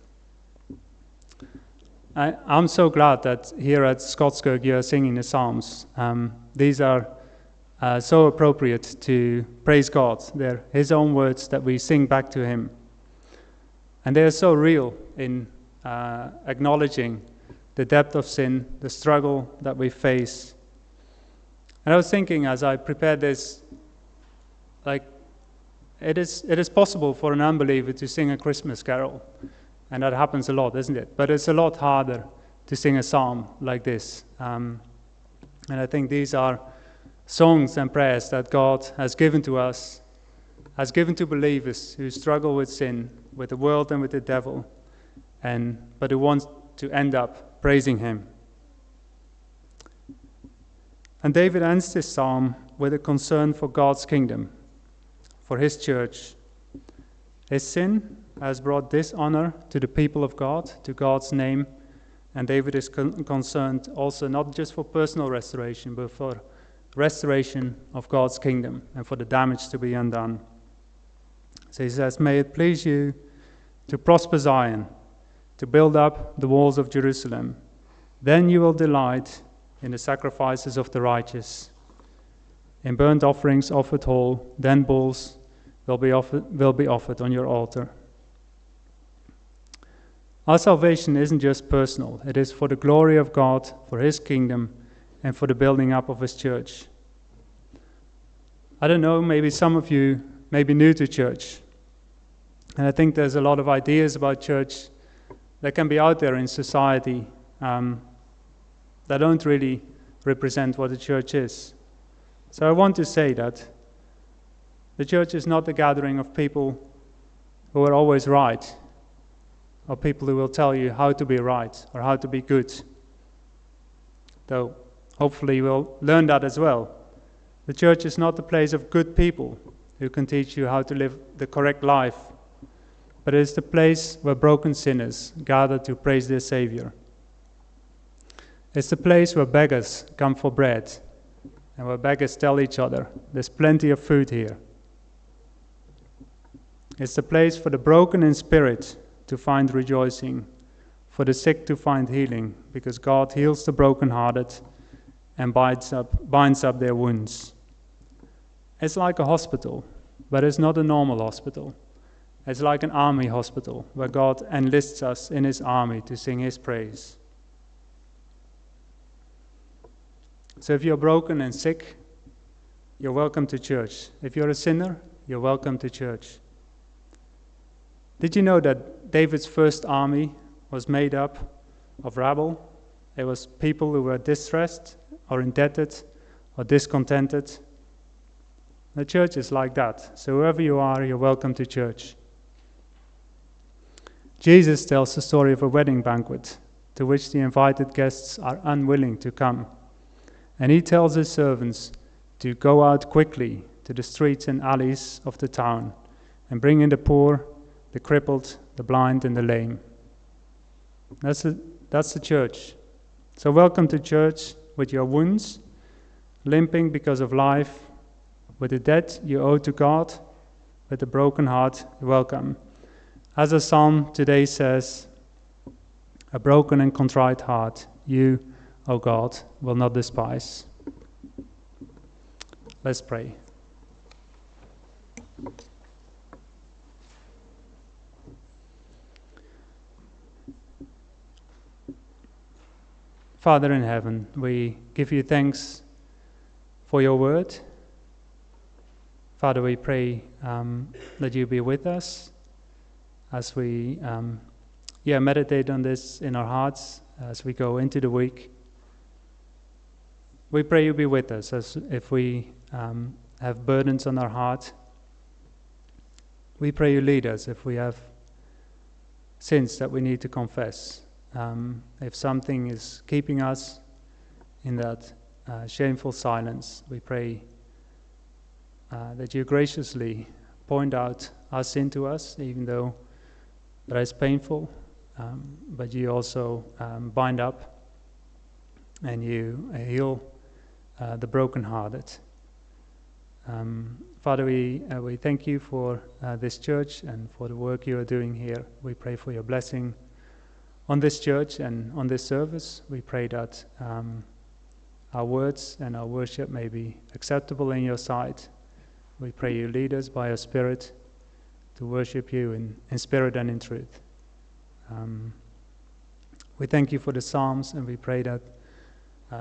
I'm so glad that here at Scots you are singing the Psalms. These are so appropriate to praise God. They're His own words that we sing back to Him. And they're so real in acknowledging the depth of sin, the struggle that we face. And I was thinking as I prepared this, like, it is possible for an unbeliever to sing a Christmas carol. And that happens a lot, isn't it? But it's a lot harder to sing a psalm like this. And I think these are songs and prayers that God has given to us, has given to believers who struggle with sin, with the world and with the devil, but who want to end up praising him. And David ends this psalm with a concern for God's kingdom, for his church. His sin has brought dishonor to the people of God, to God's name, and David is concerned also not just for personal restoration, but for restoration of God's kingdom and for the damage to be undone. So he says, "May it please you to prosper Zion, to build up the walls of Jerusalem. Then you will delight in the sacrifices of the righteous, in burnt offerings offered whole. Then bulls will be offered on your altar." Our salvation isn't just personal. It is for the glory of God, for his kingdom, and for the building up of his church. I don't know, maybe some of you may be new to church. And I think there's a lot of ideas about church that can be out there in society that don't really represent what the church is. So I want to say that the church is not the gathering of people who are always right, or people who will tell you how to be right or how to be good. Though hopefully you will learn that as well. The church is not the place of good people who can teach you how to live the correct life, but it is the place where broken sinners gather to praise their Savior. It's the place where beggars come for bread, and where beggars tell each other, "There's plenty of food here." It's the place for the broken in spirit to find rejoicing, for the sick to find healing, because God heals the brokenhearted and binds up their wounds. It's like a hospital, but it's not a normal hospital. It's like an army hospital, where God enlists us in his army to sing his praise. So if you're broken and sick, you're welcome to church. If you're a sinner, you're welcome to church. Did you know that David's first army was made up of rabble? It was people who were distressed or indebted or discontented. The church is like that. So wherever you are, you're welcome to church. Jesus tells the story of a wedding banquet to which the invited guests are unwilling to come. And he tells his servants to go out quickly to the streets and alleys of the town and bring in the poor, the crippled, the blind, and the lame. That's the church. So welcome to church with your wounds, limping because of life, with the debt you owe to God, with a broken heart, welcome. As the psalm today says, "A broken and contrite heart, you, O God, will not despise." Let's pray. Father in heaven, we give you thanks for your word. Father, we pray that you be with us as we meditate on this in our hearts as we go into the week. We pray you be with us as if we have burdens on our heart. We pray you lead us if we have sins that we need to confess. If something is keeping us in that shameful silence, we pray that you graciously point out our sin to us, even though that is painful, but you also bind up and you heal the brokenhearted. Father, we thank you for this church and for the work you are doing here. We pray for your blessing on this church and on this service. We pray that our words and our worship may be acceptable in your sight. We pray you lead us by your Spirit to worship you in spirit and in truth. We thank you for the Psalms, and we pray that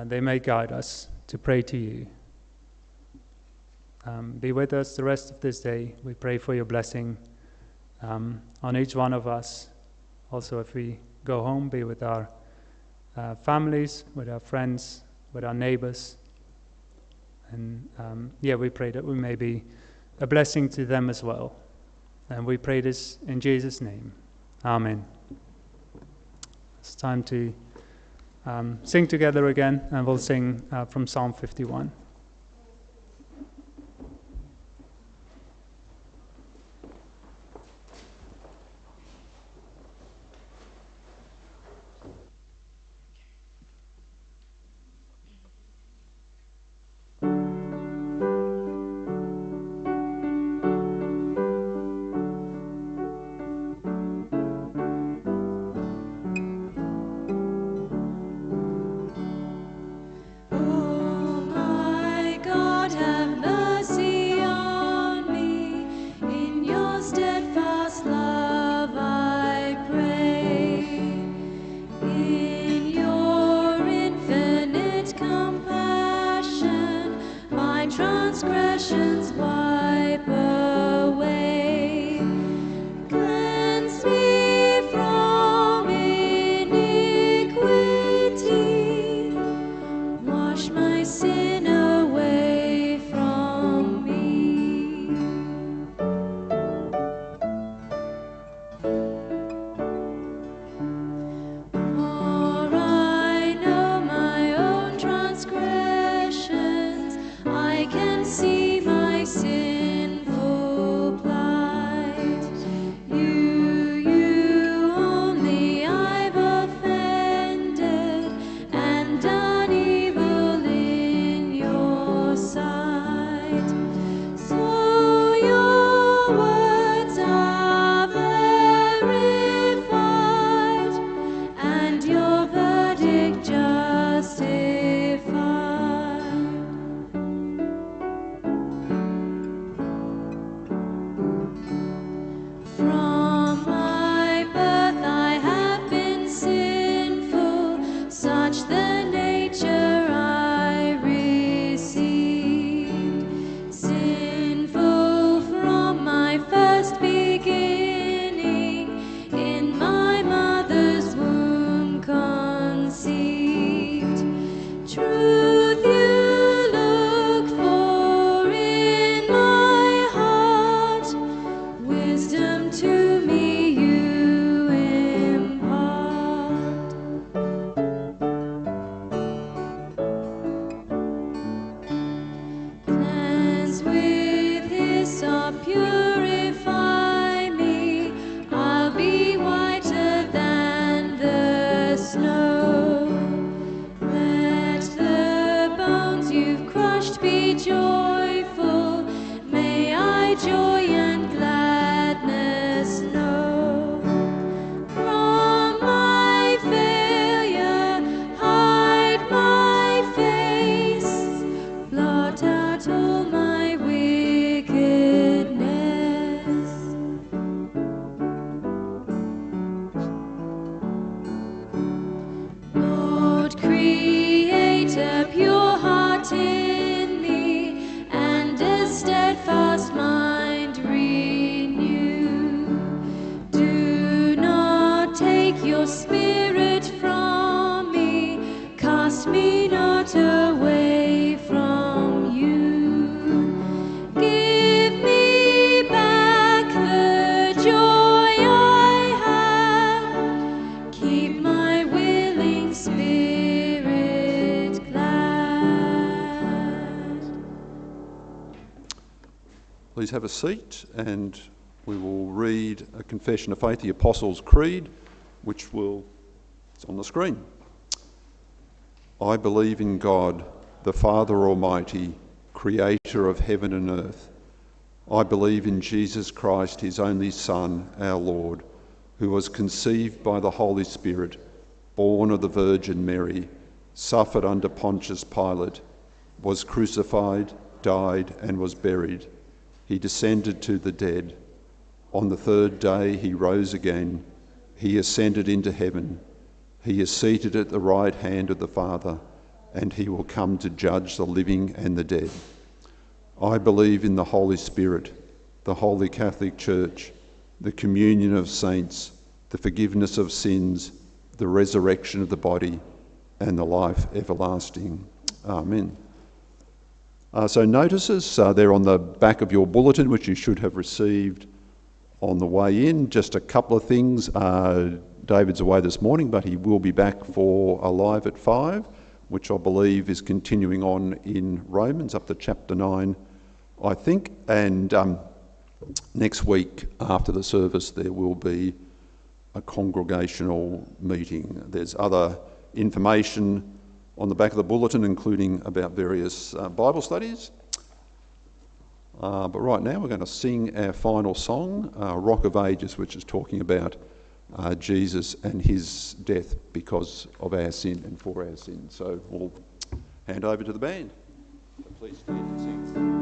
they may guide us to pray to you. Be with us the rest of this day. We pray for your blessing on each one of us. Also, if we go home, be with our families, with our friends, with our neighbors. And we pray that we may be a blessing to them as well. And we pray this in Jesus' name. Amen. It's time to sing together again, and we'll sing from Psalm 51. Transgressions wipe away. Cleanse me from iniquity. Wash my sin away from me. For I know my own transgressions. I can see my sinful plight. You only I've offended and done evil in your sight. So your words are verified and your verdict justified. From my birth I have been sinful, such the nature I received. Sinful from my first beginning, in my mother's womb conceived. Truth you look for in my heart, wisdom to me you impart. Cleanse with hyssop, purify me. I'll be whiter than the snow. Let the bones you've crushed be joyful. May I joy and gladness know. From my failure hide my face. Blot out all my wickedness. Lord, create a pure heart in me, and a steadfast mind renew. Do not take your spirit from me, cast me not away from you. Give me back the joy I had, keep my willing spirit glad. Please have a seat, and we will read a confession of faith, the Apostles' Creed, which it's on the screen. I believe in God, the Father Almighty, creator of heaven and earth. I believe in Jesus Christ, his only Son, our Lord, who was conceived by the Holy Spirit, born of the Virgin Mary, suffered under Pontius Pilate, was crucified, died, and was buried. He descended to the dead. On the third day he rose again. He ascended into heaven. He is seated at the right hand of the Father, and he will come to judge the living and the dead. I believe in the Holy Spirit, the Holy Catholic Church, the communion of saints, the forgiveness of sins, the resurrection of the body, and the life everlasting. Amen. So notices, they're on the back of your bulletin, which you should have received on the way in. Just a couple of things. David's away this morning, but he will be back for a live at 5, which I believe is continuing on in Romans up to chapter 9, I think. And next week after the service there will be a congregational meeting. There's other information on the back of the bulletin, including about various Bible studies. But right now we're going to sing our final song, Rock of Ages, which is talking about Jesus and his death because of our sin and for our sin. So we'll hand over to the band. So please stand and sing.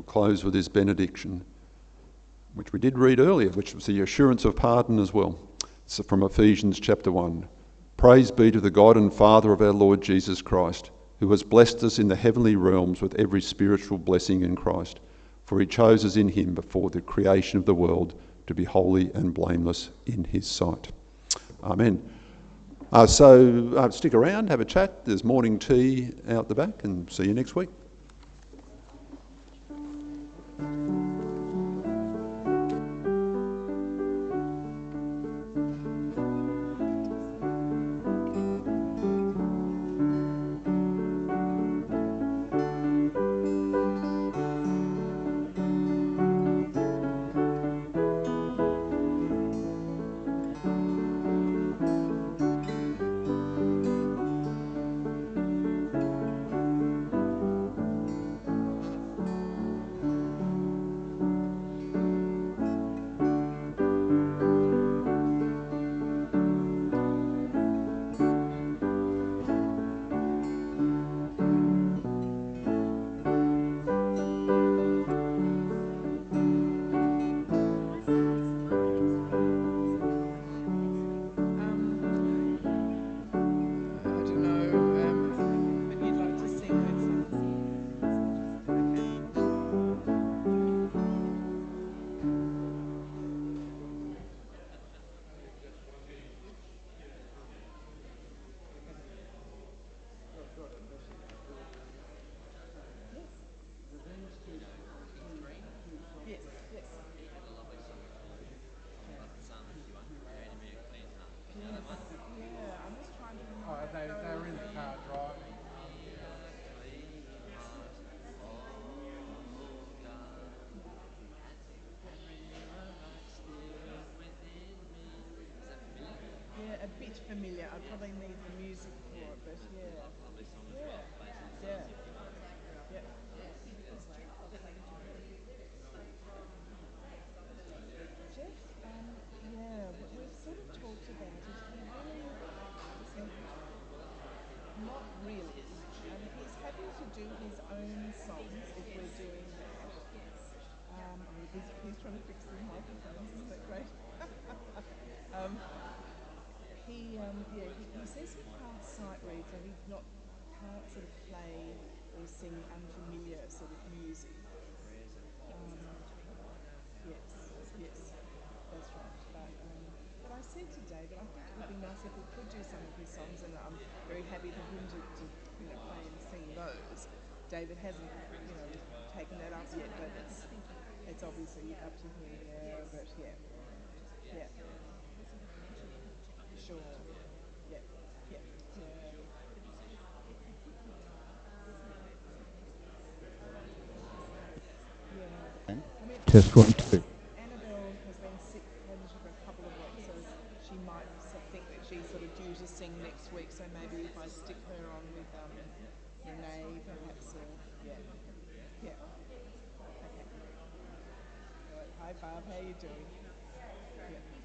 Close with this benediction, which we did read earlier, which was the assurance of pardon as well. It's from Ephesians chapter 1. Praise be to the God and Father of our Lord Jesus Christ, who has blessed us in the heavenly realms with every spiritual blessing in Christ, for he chose us in him before the creation of the world to be holy and blameless in his sight. Amen. So stick around, have a chat. There's morning tea out the back, and see you next week. bit familiar. I probably need the music for it, but yeah. Yeah. Yeah. Jeff, we've sort of talked about it. He really, not really. He's happy to do his own songs if we're doing that. He's trying to fix the microphones, isn't that great? He says he can't sight read, so he can't sort of play or sing unfamiliar sort of music. Yes, that's right. But I said to David, I think it would be nice if we could do some of his songs, and I'm very happy for him to play and sing those. David hasn't, taken that up yet, but it's obviously up to him. Yeah, but yeah, sure, yeah. Test 1, 2. Annabelle has been sick, hasn't she, for a couple of weeks, so she might think that she's sort of due to sing next week, so maybe if I stick her on with Renee, perhaps, or, yeah. Okay. All right. Hi, Barb, how are you doing? Yeah.